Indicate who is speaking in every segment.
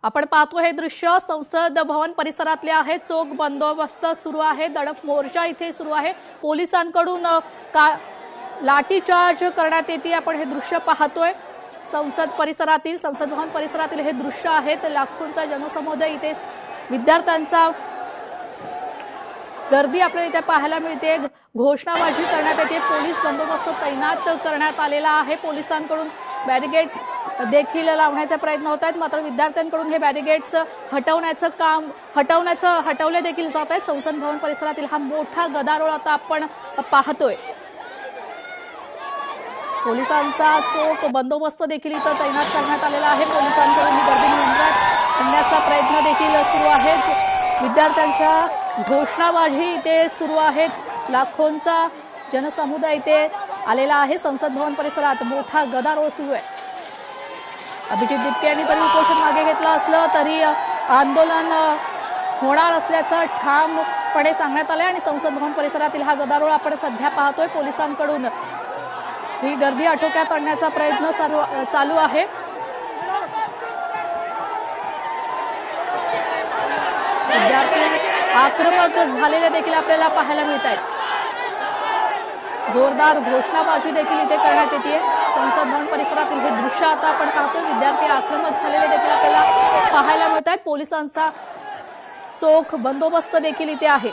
Speaker 1: आपण पाहतो हे दृश्य संसद भवन परिसरातले आहे। चोख बंदोबस्त सुरू आहे। दडप मोर्चा इथे सुरू आहे। पोलिसांकडून लाठीचार्ज करण्यात येते। आपण हे दृश्य पाहतोय। संसद भवन परिसरातील हे दृश्य आहे। लाखोंचा जनसमुदाय इथे विद्यार्थ्यांचा गर्दी आपल्याला इथे पाहायला मिळते। घोषणाबाजी करण्यात येते। पोलीस बंदोबस्त तैनात करण्यात आलेला आहे। पोलिसांकडून बॅरिगेड्स देखील लावण्याचा प्रयत्न होत आहेत, मात्र विद्यार्थ्यांकडून हे बॅरिगेड्स हटवले देखील जात आहेत। संसद भवन परिसरातील हा मोठा गदारोळ आता आपण पाहतोय। पोलिसांचा चोख बंदोबस्त देखील इथं तैनात करण्यात आलेला आहे। पोलिसांकडून ही गर्दी नियंत्रणात आणण्याचा प्रयत्न देखील सुरू आहे। विद्यार्थ्यांच्या घोषणाबाजी इथे सुरू आहेत। लाखोंचा जनसमुदाय इथे आलेला आहे। संसद भवन परिसरात मोठा गदारोळ सुरू आहे। अभिजित दिपके यांनी जरी उपोषण मागे घेतलं असलं तरी आंदोलन होणार असल्याचं ठामपणे सांगण्यात आलंय आणि संसद भवन परिसरातील हा गदारोळ आपण सध्या पाहतोय। पोलिसांकडून ही गर्दी आटोक्यात आणण्याचा प्रयत्न चालू आहे। विद्यार्थी आक्रमक झालेले देखील आपल्याला पाहायला मिळत आहेत। जोरदार घोषणाबाजी देखील इथे करण्यात येते। संसद भवन परिसरातील हे दृश्य आता आपण पाहतोय। विद्यार्थी आक्रमक झालेले देखील आपल्याला पाहायला मिळत आहेत। पोलिसांचा चोख बंदोबस्त देखील इथे आहे।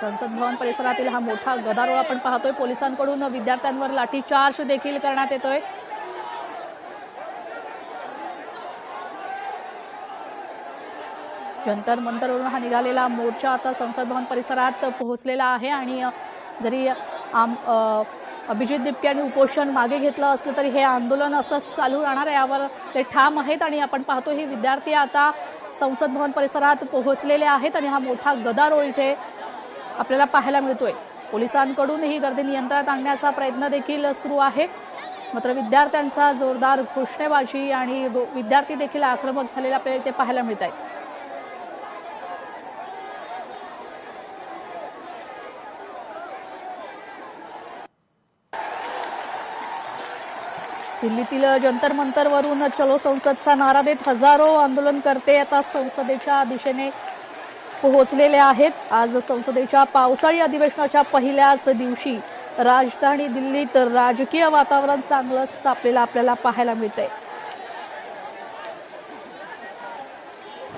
Speaker 1: संसद भवन परिसरातील हा मोठा गदारोळ आपण पाहतोय। पोलिसांकडून विद्यार्थ्यांवर लाठीचार्ज देखील करण्यात येतोय। जंतर मंतरवरून हा निघालेला मोर्चा आता संसद भवन परिसरात पोहोचलेला आहे आणि जरी अभिजित दिपके यांनी उपोषण मागे घेतलं असलं तरी हे आंदोलन असंच चालू राहणार आहे, यावर ते ठाम आहेत। आणि आपण पाहतो हे विद्यार्थी आता संसद भवन परिसरात पोहोचलेले आहेत आणि हा मोठा गदारोळ इथे आपल्याला पाहायला मिळतोय। पोलिसांकडून ही गर्दी नियंत्रणात आणण्याचा प्रयत्न देखील सुरू आहे, मात्र विद्यार्थ्यांचा जोरदार घोषणाबाजी आणि विद्यार्थी देखील आक्रमक झालेले आपल्याला इथे पाहायला मिळत आहेत। दिल्लीतील जंतर मंतरवरून चलो संसदचा नारा देत हजारो आंदोलनकर्ते आता संसदेच्या दिशेने पोहोचलेले आहेत। आज संसदेच्या पावसाळी अधिवेशनाच्या पहिल्याच दिवशी राजधानी दिल्लीत राजकीय वातावरण चांगलंच तापलेलं आपल्याला पाहायला मिळतंय।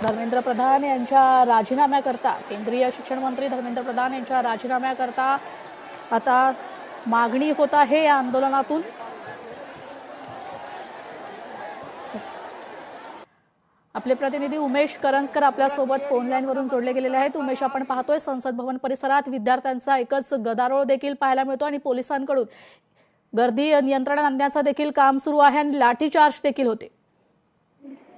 Speaker 1: धर्मेंद्र प्रधान यांच्या राजीनाम्याकरता, केंद्रीय शिक्षण मंत्री धर्मेंद्र प्रधान यांच्या राजीनाम्याकरता आता मागणी होत आहे या आंदोलनातून। आपले प्रतिनिधी उमेश करंजकर आपल्यासोबत फोन लाईनवरून जोडले गेलेले आहेत। उमेश, आपण पाहतोय संसद भवन परिसरात विद्यार्थ्यांचा एकच गदारोळ देखील पाहायला मिळतो आणि पोलिसांकडून गर्दी नियंत्रणात आणण्याचं देखील काम सुरू आहे आणि लाठीचार्ज देखील होते।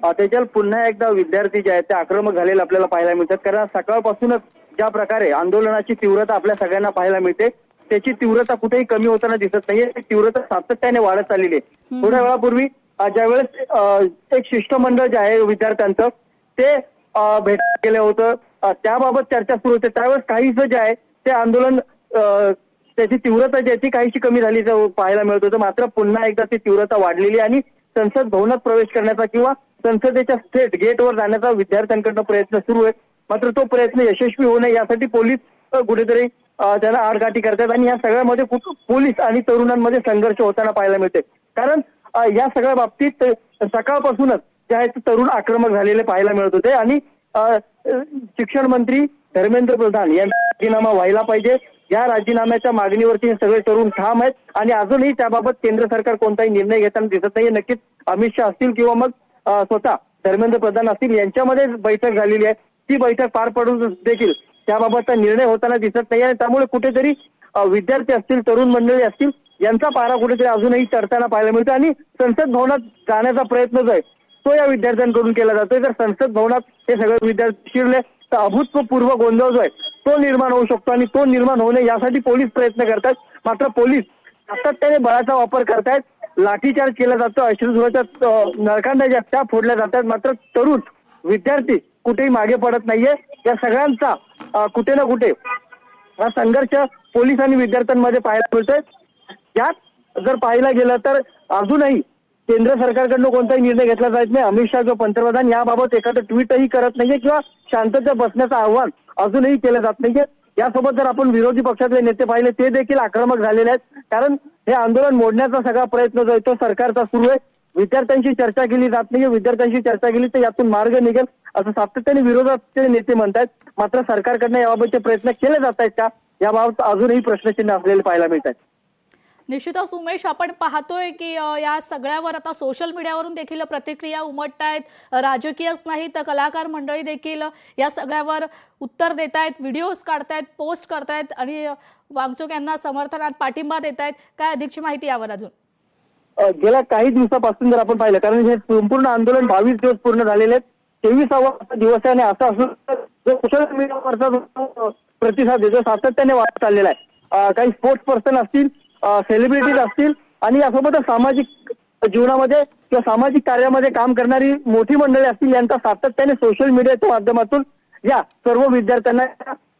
Speaker 2: त्याच्यात पुन्हा एकदा विद्यार्थी जे आहेत ते आक्रमक झालेले आपल्याला पाहायला मिळतात, कारण सकाळपासूनच ज्या प्रकारे आंदोलनाची तीव्रता आपल्या सगळ्यांना पाहायला मिळते त्याची तीव्रता कुठेही कमी होताना दिसत नाहीये। तीव्रता सातत्याने वाढत चाललेली आहे। थोड्या वेळापूर्वी ज्यावेळेस एक शिष्टमंडळ जे आहे विद्यार्थ्यांचं ते भेट केलं होतं, त्याबाबत चर्चा सुरू होते, त्यावेळेस काहीसं जे आहे ते आंदोलन त्याची तीव्रता जी आहे ती काहीशी कमी झालीचं पाहायला मिळत होतं। मात्र पुन्हा एकदा ती तीव्रता वाढलेली आणि संसद भवनात प्रवेश करण्याचा किंवा संसदेच्या थेट गेटवर जाण्याचा विद्यार्थ्यांकडनं प्रयत्न सुरू आहे, मात्र तो प्रयत्न यशस्वी होऊ नये यासाठी पोलीस कुठेतरी त्यांना आडकाठी करतात आणि या सगळ्यामध्ये पोलीस आणि तरुणांमध्ये संघर्ष होताना पाहायला मिळते। कारण या सगळ्या बाबतीत सकाळपासूनच जे आहेत तरुण आक्रमक झालेले पाहायला मिळत होते आणि शिक्षण मंत्री धर्मेंद्र प्रधान यांचा राजीनामा व्हायला पाहिजे या राजीनाम्याच्या मागणीवरती सगळे तरुण ठाम आहेत आणि अजूनही त्याबाबत केंद्र सरकार कोणताही निर्णय घेताना दिसत नाहीये। नक्कीच अमित शहा असतील किंवा मग स्वतः धर्मेंद्र प्रधान असतील यांच्यामध्ये बैठक झालेली आहे, ती बैठक पार पडून देखील त्याबाबतचा निर्णय होताना दिसत नाही आणि त्यामुळे कुठेतरी विद्यार्थी असतील, तरुण मंडळी असतील यांचा पारा कुठेतरी अजूनही चढताना पाहायला मिळतो आणि संसद भवनात जाण्याचा प्रयत्न जो आहे तो या विद्यार्थ्यांकडून केला जातोय। जर संसद भवनात हे सगळे विद्यार्थी शिरले तर अभूतपूर्व गोंधळ जो आहे तो निर्माण होऊ शकतो आणि तो निर्माण होऊ नये यासाठी पोलीस प्रयत्न करतात, मात्र पोलीस सातत्याने बळाचा वापर करतायत, लाठीचार्ज केला जातो, अश्रुधुराच्या नळकांड्या ज्या त्या फोडल्या जातात, मात्र तरुण विद्यार्थी कुठेही मागे पडत नाहीये। या सगळ्यांचा कुठे ना कुठे हा संघर्ष पोलीस आणि विद्यार्थ्यांमध्ये पाहायला मिळतोय। यात जर पाहायला गेलं तर अजूनही केंद्र सरकारकडनं कोणताही निर्णय घेतला जात नाही. अमित शहा जो पंतप्रधान याबाबत एखादं ट्विटही करत नाहीये किंवा शांतता बसण्याचं आव्हान अजूनही केलं जात नाहीये. यासोबत जर आपण विरोधी पक्षातले नेते पाहिले ते देखील आक्रमक झालेले आहेत. कारण हे आंदोलन मोडण्याचा सगळा प्रयत्न जो आहे तो सरकारचा सुरू आहे. विद्यार्थ्यांशी चर्चा केली जात नाहीये. विद्यार्थ्यांशी चर्चा केली तर यातून मार्ग निघेल असं सातत्याने विरोधाचे नेते म्हणतात. मात्र सरकारकडनं याबाबतचे प्रयत्न केले जात आहेत का याबाबत अजूनही प्रश्नचिन्ह असलेले पाहायला मिळतात.
Speaker 1: निश्चितच उमेश, आपण पाहतोय की या सगळ्यावर आता सोशल मीडियावरून देखील प्रतिक्रिया उमटतायत. राजकीयच नाही तर कलाकार मंडळी देखील या सगळ्यावर उत्तर देत आहेत, व्हिडिओज काढतायत, पोस्ट करतायत आणि वांगचुक यांना समर्थनात पाठिंबा देत आहेत. काय अधिकची माहिती यावर अजून?
Speaker 2: गेल्या काही दिवसापासून जर आपण पाहिलं, कारण हे संपूर्ण आंदोलन 22 दिवस पूर्ण झालेले आहेत, 23वा दिवस आहे आणि असं असून सोशल मीडियावरचा प्रतिसाद जो सातत्याने वाढत चाललेला आहे. काही स्पोर्ट्स पर्सन असतील, सेलिब्रिटीज असतील आणि यासोबतच सामाजिक जीवनामध्ये किंवा सामाजिक कार्यामध्ये काम करणारी मोठी मंडळी असतील, यांचा सातत्याने सोशल मीडियाच्या माध्यमातून या सर्व विद्यार्थ्यांना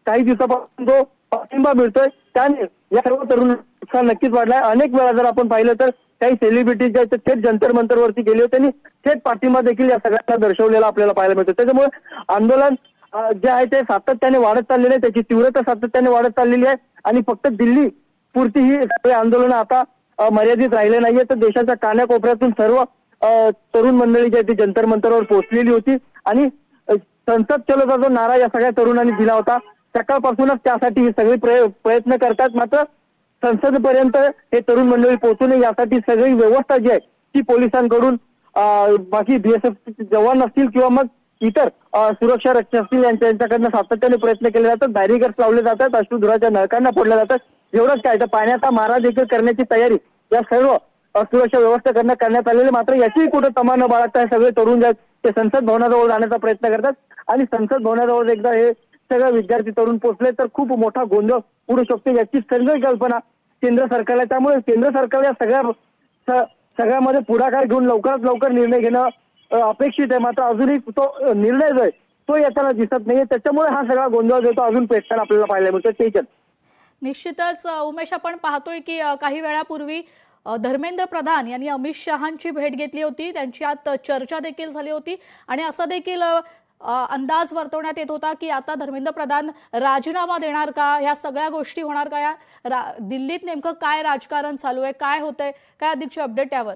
Speaker 2: काही दिवसापासून जो पाठिंबा मिळतोय त्याने या सर्व तरुण उत्साह नक्कीच वाढलाय. अनेक वेळा जर आपण पाहिलं तर काही सेलिब्रिटीज जे आहेत थेट जंतर मंतरवरती गेले होते आणि थेट पाठिंबा देखील या सगळ्यांना दर्शवलेला आपल्याला पाहायला मिळतो. त्याच्यामुळे आंदोलन जे आहे ते सातत्याने वाढत चाललेले आहे, त्याची तीव्रता सातत्याने वाढत चाललेली आहे आणि फक्त दिल्ली पुरती ही सगळी आंदोलन आता मर्यादित राहिले नाहीये. तर देशाच्या कानाकोपऱ्यातून सर्व तरुण मंडळी जी आहे ती जंतर मंतरवर पोहोचलेली होती आणि संसद चलोचा जो नारा या सगळ्या तरुणांनी दिला होता सकाळपासूनच त्यासाठी ही सगळी प्रयत्न करतात. मात्र संसदेपर्यंत हे तरुण मंडळी पोहोचू नये यासाठी सगळी व्यवस्था जी आहे ती पोलिसांकडून, बाकी बीएसएफ जवान असतील किंवा मग इतर सुरक्षा रक्षक असतील यांच्याकडनं सातत्याने प्रयत्न केले जातात. बॅरिकेड्स लावले जातात, अश्रुधुराच्या नळकांना फोडल्या जातात. एवढंच काय तर पाण्याचा मारा देखील करण्याची तयारी या सर्व सुरक्षा व्यवस्था करण्यात आलेली. मात्र याचीही कुठं तमा न बाळगता हे सगळे तरुण जे आहेत ते संसद भवनाजवळ जाण्याचा प्रयत्न करतात आणि संसद भवनाजवळ एकदा हे सगळे विद्यार्थी तरुण पोहोचले तर खूप मोठा गोंधळ उडू शकतो याची सगळी कल्पना केंद्र सरकारला. त्यामुळे केंद्र सरकार या सगळ्यामध्ये पुढाकार घेऊन लवकरात लवकर निर्णय घेणं अपेक्षित आहे. मात्र अजूनही तो निर्णय जो आहे तो येताना दिसत नाहीये. त्याच्यामुळे हा सगळा गोंधळ जो तो अजून पेटताना आपल्याला पाहायला मिळतो. ठीक
Speaker 1: निश्चितच उमेश, आपण पाहतोय की काही वेळापूर्वी धर्मेंद्र प्रधान यांनी अमित शहांची भेट घेतली होती. त्यांची आत चर्चा देखील झाली होती आणि असं देखील अंदाज वर्तवण्यात येत होता की आता धर्मेंद्र प्रधान राजीनामा देणार का, ह्या सगळ्या गोष्टी होणार का, या दिल्लीत नेमकं काय राजकारण चालू आहे, काय होतंय, काय अधिकची अपडेट यावर?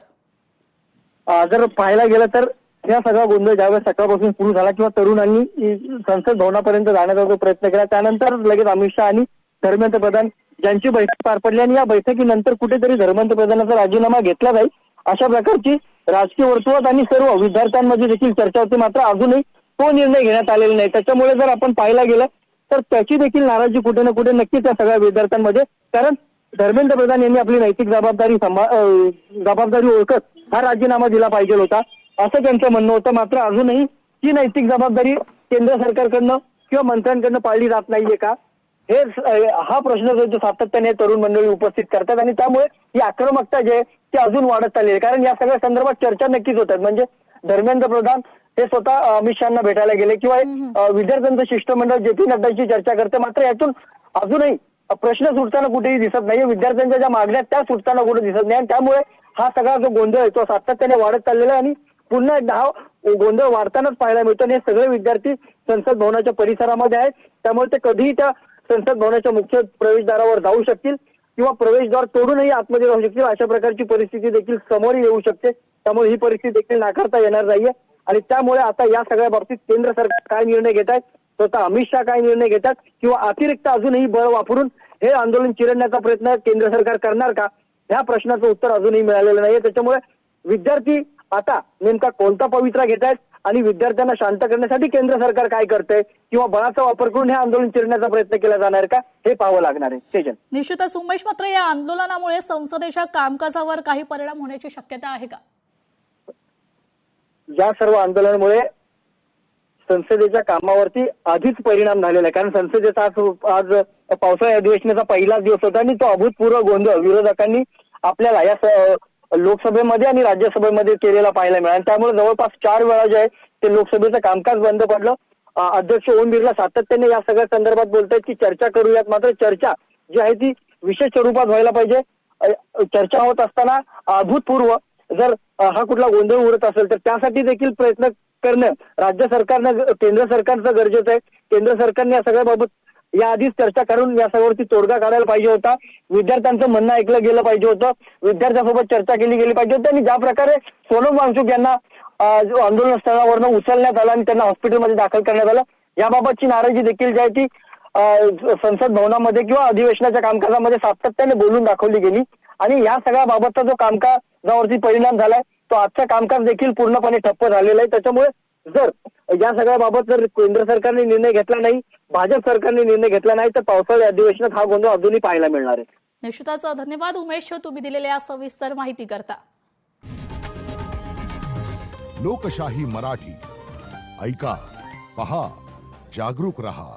Speaker 2: जर पाहायला गेलं तर या सगळा गोंधळ ज्यावेळेस सकाळपासून सुरू झाला किंवा तरुणांनी संसद भवनापर्यंत जाण्याचा जो प्रयत्न केला त्यानंतर लगेच अमित शहा आणि धर्मेंद्र प्रधान ज्यांची बैठक पार पडली आणि या बैठकीनंतर कुठेतरी धर्मेंद्र प्रधानाचा राजीनामा घेतला जाईल अशा प्रकारची राजकीय वर्तुळात आणि सर्व विद्यार्थ्यांमध्ये देखील चर्चा होती. मात्र अजूनही तो निर्णय घेण्यात आलेला नाही. त्याच्यामुळे जर आपण पाहायला गेलं तर त्याची देखील नाराजी कुठे ना कुठे नक्कीच या सगळ्या विद्यार्थ्यांमध्ये, कारण धर्मेंद्र प्रधान यांनी आपली नैतिक जबाबदारी ओळखत हा राजीनामा दिला पाहिजे होता असं त्यांचं म्हणणं होतं. मात्र अजूनही ही नैतिक जबाबदारी केंद्र सरकारकडनं किंवा मंत्र्यांकडनं पाळली जात नाहीये का, हा प्रश्न जो सातत्याने तरुण मंडळी उपस्थित करतात आणि त्यामुळे ही आक्रमकता जे आहे ती अजून वाढत चालली आहे. कारण या सगळ्या संदर्भात चर्चा नक्कीच होतात. म्हणजे धर्मेंद्र प्रधान हे स्वतः अमित शहांना भेटायला गेले किंवा विद्यार्थ्यांचं शिष्टमंडळ जे पी नड्डांची चर्चा करते. मात्र यातून अजूनही प्रश्न सुटताना कुठेही दिसत नाही. विद्यार्थ्यांच्या ज्या मागण्या त्या सुटताना कुठे दिसत नाही आणि त्यामुळे हा सगळा जो गोंधळ आहे तो सातत्याने वाढत चाललेला आहे आणि पुन्हा एकदा हा गोंधळ वाढतानाच पाहायला मिळतो. आणि हे सगळे विद्यार्थी संसद भवनाच्या परिसरामध्ये आहेत. त्यामुळे ते कधीही त्या संसद भवनाच्या मुख्य प्रवेशद्वारावर जाऊ शकतील किंवा प्रवेशद्वार तोडूनही आतमध्ये जाऊ शकतील. अशा प्रकारची परिस्थिती देखील समोर येऊ शकते. त्यामुळे ही परिस्थिती देखील नाकारता येणार नाहीये आणि त्यामुळे आता या सगळ्या बाबतीत केंद्र सरकार काय निर्णय घेत आहेत, स्वतः अमित शहा काय निर्णय घेतात किंवा अतिरिक्त अजूनही बळ वापरून हे आंदोलन चिरडण्याचा प्रयत्न केंद्र सरकार करणार का, ह्या प्रश्नाचं उत्तर अजूनही मिळालेलं नाहीये. त्याच्यामुळे विद्यार्थी आता नेमका कोणता पवित्रा घेत आहेत आणि विद्यार्थ्यांना शांत करण्यासाठी केंद्र सरकार काय करतंय किंवा बळाचा वापर करून हे आंदोलन चिरण्याचा प्रयत्न केला जाणार का हे पाहावं लागणार आहे.
Speaker 1: निश्चितच उमेश, मात्र या आंदोलनामुळे संसदेच्या कामकाजावर काही परिणाम होण्याची शक्यता आहे का?
Speaker 2: या सर्व आंदोलनामुळे संसदेच्या कामावरती आधीच परिणाम झालेला आहे. कारण संसदेचा आज पावसाळी अधिवेशनाचा पहिलाच दिवस होता आणि तो अभूतपूर्व गोंधळ विरोधकांनी आपल्याला या लोकसभेमध्ये आणि राज्यसभेमध्ये केलेला पाहायला मिळाला. त्यामुळे जवळपास 4 वेळा जे आहे ते लोकसभेचं कामकाज बंद पडलं. अध्यक्ष ओम बिर्ला सातत्याने या सगळ्या संदर्भात बोलतायत की चर्चा करूयात. मात्र चर्चा जी आहे ती विशेष स्वरूपात व्हायला पाहिजे. चर्चा होत असताना अभूतपूर्व जर हा कुठला गोंधळ उडत असेल तर त्यासाठी देखील प्रयत्न करणं राज्य सरकारनं केंद्र सरकारचं गरजेचं आहे. केंद्र सरकारने या सगळ्याबाबत याआधीच चर्चा करून या सगळ्यावरती तोडगा काढायला पाहिजे होता. विद्यार्थ्यांचं म्हणणं ऐकलं गेलं पाहिजे होतं. विद्यार्थ्यांसोबत चर्चा केली गेली पाहिजे होती. आणि ज्या प्रकारे सोनम वांगचुक यांना आंदोलन स्थळावरनं उचलण्यात आलं आणि त्यांना हॉस्पिटलमध्ये दाखल करण्यात आलं, याबाबतची नाराजी देखील जी आहे ती संसद भवनामध्ये किंवा अधिवेशनाच्या कामकाजामध्ये सातत्याने बोलून दाखवली गेली. आणि या सगळ्या बाबतचा जो कामकाजावरती परिणाम झालाय तो आजचा कामकाज देखील पूर्णपणे ठप्प झालेला आहे. त्याच्यामुळे जर या सगळ्या बाबत जर केंद्र सरकारने निर्णय घेतला नाही, भाजप सरकारने निर्णय घेतला नाही तर पावसाळी अधिवेशनात हा गोंधळ अजूनही पाहायला मिळणार आहे.
Speaker 1: निश्चितच धन्यवाद उमेश, तुम्ही दिलेल्या सविस्तर माहिती करता.
Speaker 3: लोकशाही मराठी ऐका, पहा, जागरूक रहा.